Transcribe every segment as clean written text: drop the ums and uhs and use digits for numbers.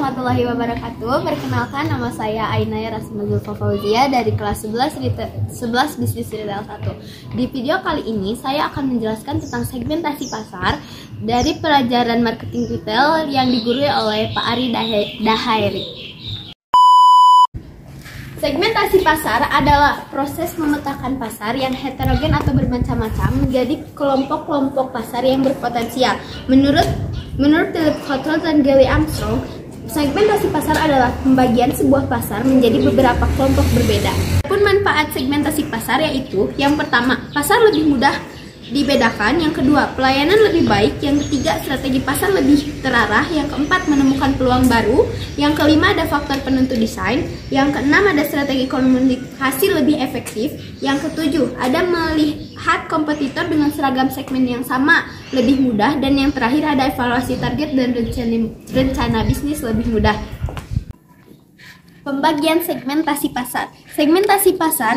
warahmatullahi wabarakatuh. Perkenalkan, nama saya Ainaya Rasmazul Fauzia dari kelas 11 Bisnis Retail 1. Di video kali ini saya akan menjelaskan tentang segmentasi pasar dari pelajaran marketing retail yang digurui oleh Pak Ari Dahairi. Segmentasi pasar adalah proses memetakan pasar yang heterogen atau bermacam-macam menjadi kelompok-kelompok pasar yang berpotensial. Menurut Philip Kotler dan Gary Armstrong, segmentasi pasar adalah pembagian sebuah pasar menjadi beberapa kelompok berbeda. Pun manfaat segmentasi pasar yaitu yang pertama, pasar lebih mudah dibedakan, yang kedua, pelayanan lebih baik, yang ketiga, strategi pasar lebih terarah, yang keempat, menemukan peluang baru, yang kelima, ada faktor penentu desain, yang keenam, ada strategi komunikasi lebih efektif, yang ketujuh, ada melihat kompetitor dengan seragam segmen yang sama lebih mudah, dan yang terakhir, ada evaluasi target dan rencana bisnis lebih mudah. Pembagian segmentasi pasar. Segmentasi pasar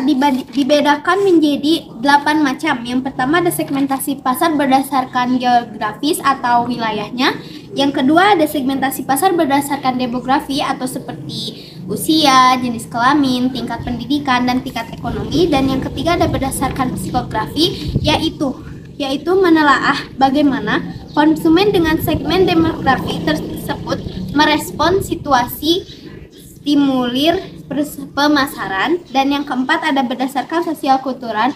dibedakan menjadi 8 macam. Yang pertama ada segmentasi pasar berdasarkan geografis atau wilayahnya. Yang kedua ada segmentasi pasar berdasarkan demografi atau seperti usia, jenis kelamin, tingkat pendidikan, dan tingkat ekonomi. Dan yang ketiga ada berdasarkan psikografi, yaitu menelaah bagaimana konsumen dengan segmen demografi tersebut merespon situasi stimulir pemasaran. Dan yang keempat ada berdasarkan sosial kultural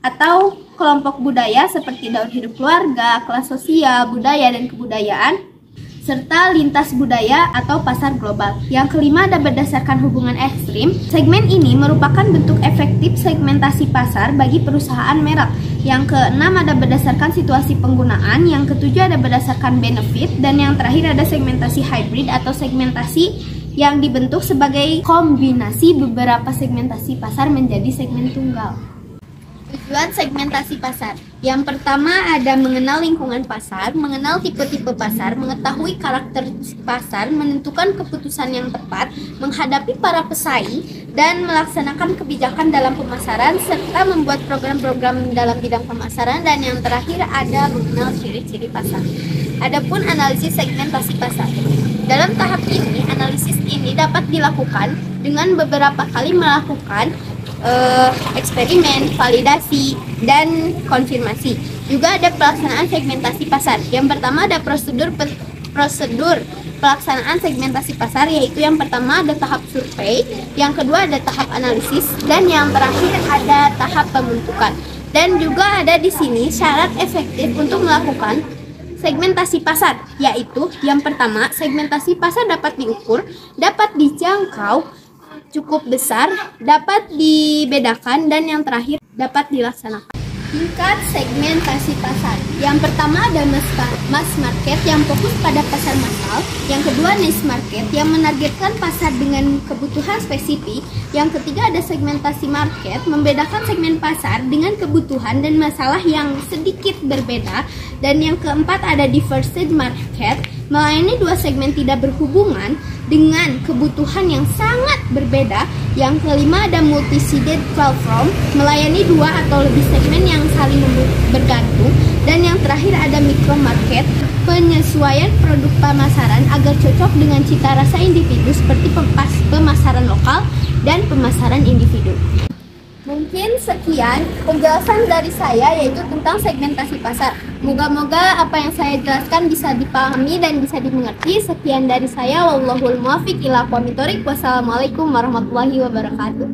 atau kelompok budaya seperti daur hidup keluarga, kelas sosial, budaya dan kebudayaan, serta lintas budaya atau pasar global. Yang kelima ada berdasarkan hubungan ekstrim. Segmen ini merupakan bentuk efektif segmentasi pasar bagi perusahaan merek. Yang keenam ada berdasarkan situasi penggunaan. Yang ketujuh ada berdasarkan benefit. Dan yang terakhir ada segmentasi hybrid atau segmentasi yang dibentuk sebagai kombinasi beberapa segmentasi pasar menjadi segmen tunggal. Tujuan segmentasi pasar. Yang pertama ada mengenal lingkungan pasar, mengenal tipe-tipe pasar, mengetahui karakter pasar, menentukan keputusan yang tepat, menghadapi para pesaing, dan melaksanakan kebijakan dalam pemasaran, serta membuat program-program dalam bidang pemasaran. Dan yang terakhir ada mengenal ciri-ciri pasar. Adapun analisis segmentasi pasar. Dalam tahap ini, analisis ini dapat dilakukan dengan beberapa kali melakukan eksperimen, validasi, dan konfirmasi. Juga ada pelaksanaan segmentasi pasar. Yang pertama ada prosedur pelaksanaan segmentasi pasar, yaitu yang pertama ada tahap survei, yang kedua ada tahap analisis, dan yang terakhir ada tahap pembentukan. Dan juga ada di sini syarat efektif untuk melakukan segmentasi pasar, yaitu yang pertama, segmentasi pasar dapat diukur, dapat dijangkau, cukup besar, dapat dibedakan, dan yang terakhir dapat dilaksanakan. Tingkat segmentasi pasar. Yang pertama ada mass market yang fokus pada pasar massal. Yang kedua niche market yang menargetkan pasar dengan kebutuhan spesifik. Yang ketiga ada segmentasi market, membedakan segmen pasar dengan kebutuhan dan masalah yang sedikit berbeda. Dan yang keempat ada diversified market, melayani dua segmen tidak berhubungan dengan kebutuhan yang sangat berbeda. Yang kelima ada multi-sided platform, melayani dua atau lebih segmen yang saling bergantung. Dan yang terakhir ada micro market, penyesuaian produk pemasaran agar cocok dengan cita rasa individu seperti pemasaran lokal dan pemasaran individu. Mungkin sekian penjelasan dari saya, yaitu tentang segmentasi pasar. Moga-moga apa yang saya jelaskan bisa dipahami dan bisa dimengerti. Sekian dari saya, wallahul muwaffiq ila aqwamit thoriq. Wassalamualaikum warahmatullahi wabarakatuh.